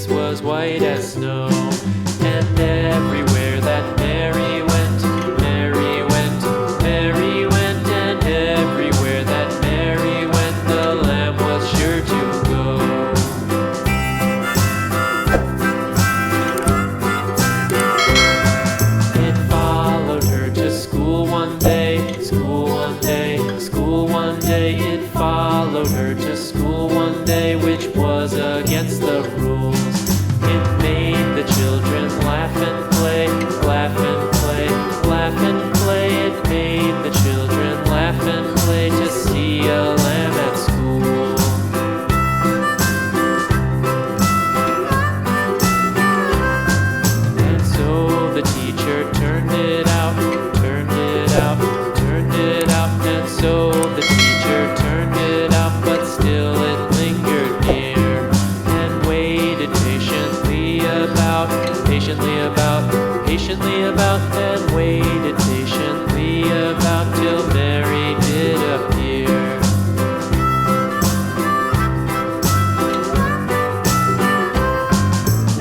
fleece was white as snow. And everywhere that Mary went, Mary went, Mary went, and everywhere that Mary went, the lamb was sure to go. It followed her to school one day, school one day, school one day. It followed her to school one day, which was against the rules. It made the children laugh and play, laugh and play, laugh and play. It made the children laugh and play to see a lamb at school. And so the teacher turned it out, turned it out, turned it out. And so the teacher turned it out, but still it lingered near and waited patiently about, patiently about, and waited patiently about till Mary did appear.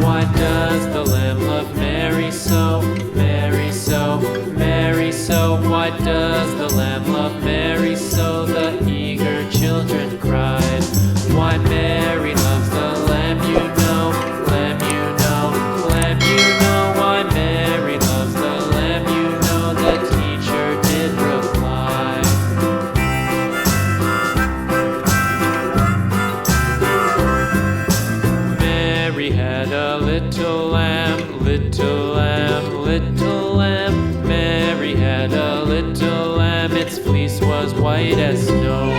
Why does the lamb love Mary so, Mary so, Mary so? Why does the lamb love Mary so? The eager children cried. Why Mary loves the lamb, you know, lamb, you know, lamb, you know. Why Mary loves the lamb, you know, the teacher did reply. Mary had a little lamb, little lamb, little lamb. Mary had a little lamb, its fleece was white as snow.